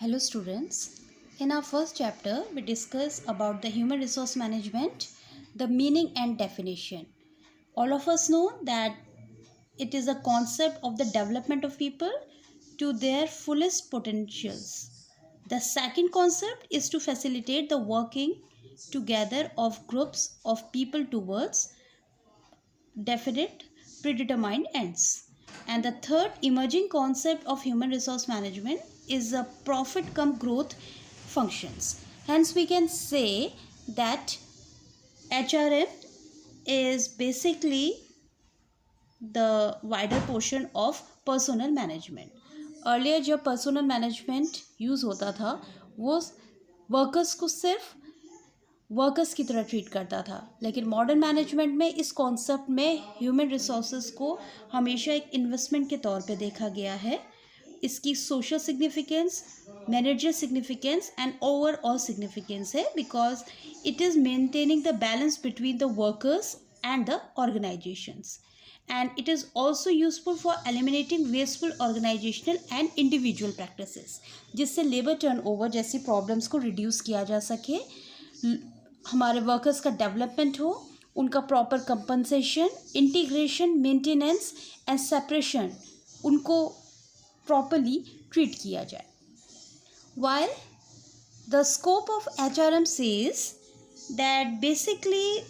Hello students. In our first chapter, we discuss about the human resource management, the meaning and definition. All of us know that it is a concept of the development of people to their fullest potentials. The second concept is to facilitate the working together of groups of people towards definite predetermined ends. And the third emerging concept of human resource management is a profit cum growth functions. Hence, we can say that HRM is basically the wider portion of personnel management. Earlier जब personnel management use होता था वो workers को सिर्फ workers की तरह treat करता था, लेकिन मॉडर्न मैनेजमेंट में इस कॉन्सेप्ट में ह्यूमन रिसोर्सेज को हमेशा एक इन्वेस्टमेंट के तौर पे देखा गया है. इसकी social significance, manager significance and overall significance है because it is maintaining the balance between the workers and the organisations, and it is also useful for eliminating wasteful organizational and individual practices, जिससे labour turnover जैसी problems को reduce किया जा सके, हमारे workers का development हो, उनका proper compensation, integration, maintenance and separation उनको प्रॉपरली ट्रीट किया जाए. While the scope of HRM says that basically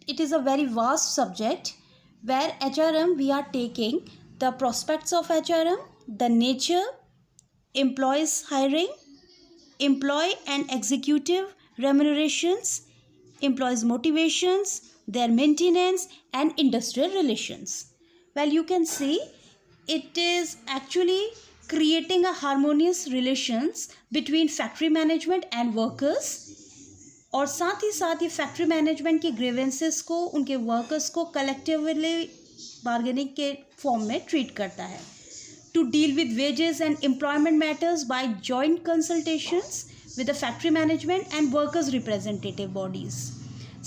it is a very vast subject where HRM we are taking the prospects of HRM, the nature, employees hiring, employee and executive remunerations, employees motivations, their maintenance and industrial relations. Well, you can see it is actually creating a harmonious relations between factory management and workers, और साथ ही factory management के grievances को उनके workers को collectively bargaining के form में treat करता है. To deal with wages and employment matters by joint consultations with the factory management and workers representative bodies.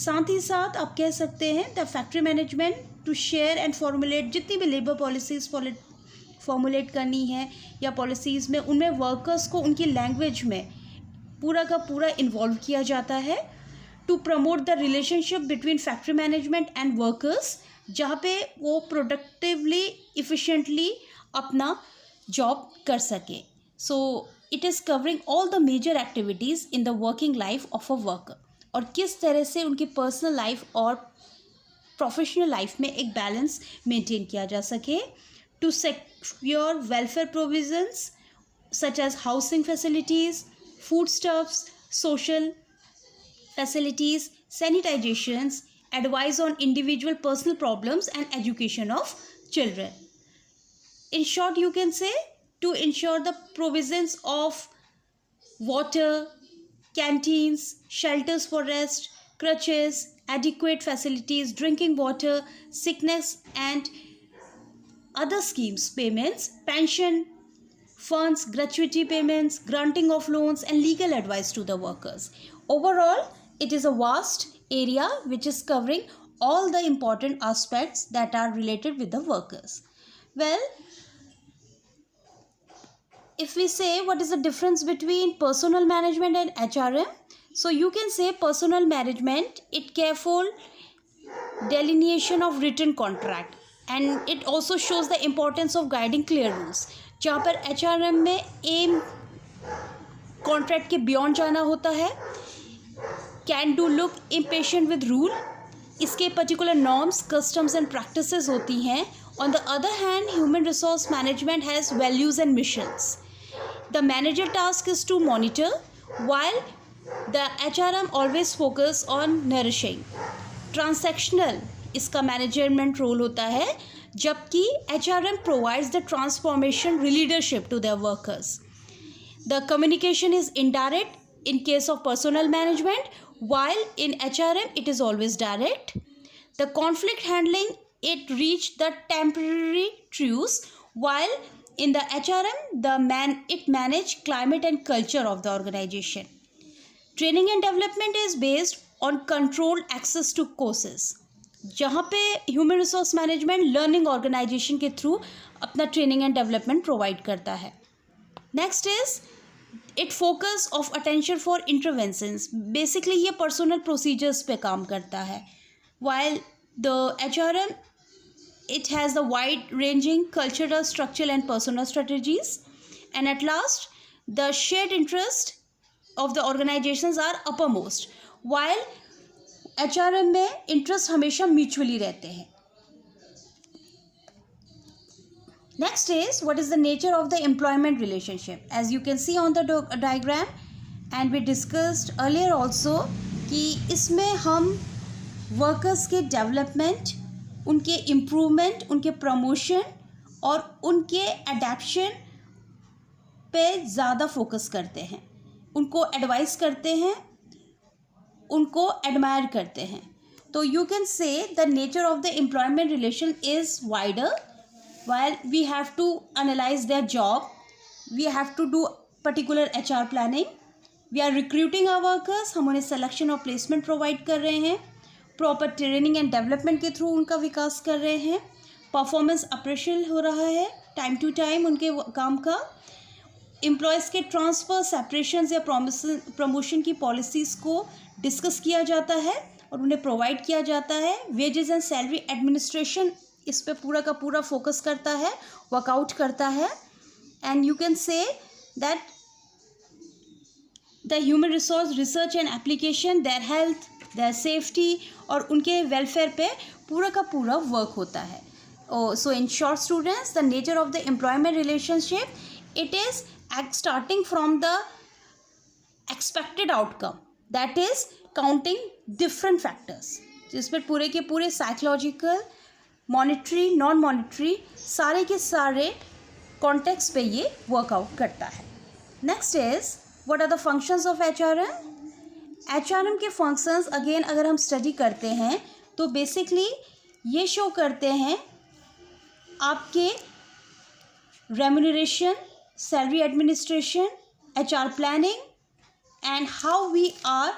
साथ ही साथ आप कह सकते हैं the factory management to share and formulate जितनी भी लेबर पॉलिसीज़ फॉर्मुलेट करनी है या पॉलिसीज़ में, उनमें वर्कर्स को उनकी लैंग्वेज में पूरा का पूरा इन्वॉल्व किया जाता है. To promote the relationship between factory management and workers, जहाँ पे वो प्रोडक्टिवली इफ़िशेंटली अपना जॉब कर सके. So it is covering all the major activities in the working life of a worker, और किस तरह से उनकी पर्सनल लाइफ और प्रोफेशनल लाइफ में एक बैलेंस मेंटेन किया जा सके. To secure welfare provisions such as housing facilities, foodstuffs, social facilities, sanitizations, advice on individual personal problems and education of children. In short, you can say to ensure the provisions of water, canteens, shelters for rest, crutches, adequate facilities, drinking water, sickness and other schemes, payments, pension, funds, gratuity payments, granting of loans and legal advice to the workers. Overall, it is a vast area which is covering all the important aspects that are related with the workers. Well, if we say what is the difference between personnel management and HRM, so you can say personnel management, it careful delineation of written contract, and it also shows the importance of guiding clear rules. जहाँ पर HRM में M contract के beyond जाना होता है, can do look impatient with rule, इसके particular norms, customs and practices होती हैं. On the other hand, human resource management has values and missions. The manager task is to monitor while the HRM always focus on nourishing. Transactional इसका management role होता है, जबकि HRM provides the transformation leadership to their workers. The communication is indirect in case of personnel management, while in HRM it is always direct. The conflict handling, it reached the temporary truce, while in the HRM it managed climate and culture of the organization. Training and development is based on controlled access to courses, जहाँ पे human resource management learning organisation के through अपना training and development provide करता है. Next is it focus of attention for interventions, basically ये personnel procedures पे काम करता है. While the HRM, it has the wide ranging cultural, structural and personal strategies, and at last the shared interest of the organizations are uppermost, while HRM में interest हमेशा mutually रहते हैं. Next is, what is the nature of the employment relationship? As you can see on the diagram, and we discussed earlier also कि इसमें हम workers के development, उनके improvement, उनके प्रमोशन और उनके अडेप्शन पे ज़्यादा फोकस करते हैं, उनको एडवाइस करते हैं, उनको एडमायर करते हैं. तो यू कैन से the nature of the employment relation is wider. While we have to analyze their job, we have to do particular HR planning, we are recruiting our workers, हम उन्हें selection और placement provide कर रहे हैं, proper training and development के through उनका विकास कर रहे हैं, performance appraisal हो रहा है time to time उनके काम का, employees के transfer, separations या promotion की policies को discuss किया जाता है और उन्हें provide किया जाता है. wages and salary administration इस पे पूरा का पूरा फोकस करता है, वर्कआउट करता है. And you can say that the human resource research and application, their health, their safety और उनके वेलफेयर पे पूरा का पूरा वर्क होता है. So in short students, the nature of the employment relationship, it is starting from the expected outcome, that is counting different factors, जिसमें पूरे के पूरे साइकोलॉजिकल, मॉनिटरी, नॉन मॉनिटरी, सारे के सारे कॉन्टेक्स्ट पे ये वर्कआउट करता है. Next is, what are the functions of HRM? HRM के फंक्शंस अगेन अगर हम स्टडी करते हैं तो बेसिकली ये शो करते हैं आपके remuneration, salary administration, HR planning and how we are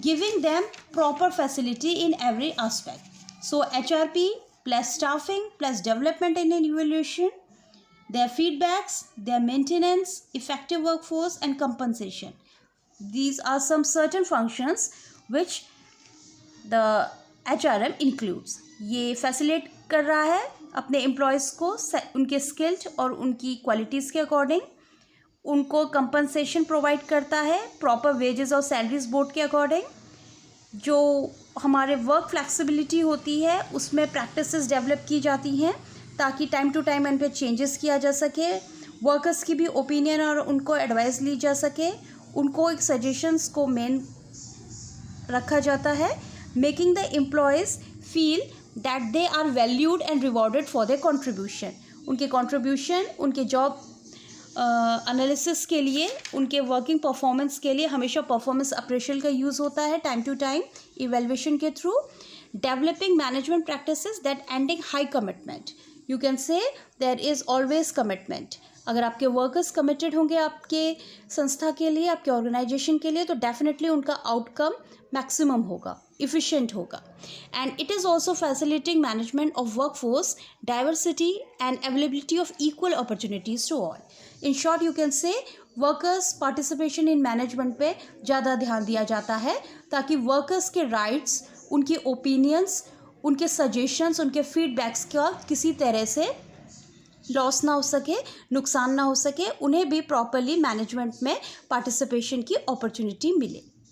giving them proper facility in every aspect. So HRP plus staffing plus development and evaluation, their feedbacks, their maintenance, effective workforce and compensation. These are some certain functions which the HRM includes. ये facilitate कर रहा है अपने employees को उनके skilled और उनकी qualities के according, उनको compensation provide करता है proper wages और salaries board के according. जो हमारे वर्क फ्लेक्सिबिलिटी होती है उसमें प्रैक्टिसेस डेवलप की जाती हैं ताकि टाइम टू टाइम इन पे चेंजेस किया जा सके, वर्कर्स की भी ओपिनियन और उनको एडवाइस ली जा सके, उनको एक सजेशंस को मेन रखा जाता है, making the employees feel that they are valued and rewarded for their contribution. उनके कंट्रीब्यूशन, उनके जॉब एनालिसिस के लिए, उनके वर्किंग परफॉर्मेंस के लिए हमेशा परफॉर्मेंस अप्रेशल का यूज़ होता है टाइम टू टाइम इवेल्युएशन के through. Developing management practices that ending high commitment. You can say there is always commitment. अगर आपके वर्कर्स कमिटेड होंगे आपके संस्था के लिए, आपके ऑर्गेनाइजेशन के लिए, तो डेफिनेटली उनका आउटकम मैक्सिमम होगा, efficient होगा. And it is also facilitating management of workforce diversity and availability of equal opportunities to all. In short, you can say workers participation in management पे ज़्यादा ध्यान दिया जाता है ताकि workers के rights, उनकी opinions, उनके suggestions, उनके feedbacks का किसी तरह से लॉस ना हो सके, नुकसान ना हो सके, उन्हें भी प्रॉपरली मैनेजमेंट में पार्टिसिपेशन की अपॉर्चुनिटी मिले.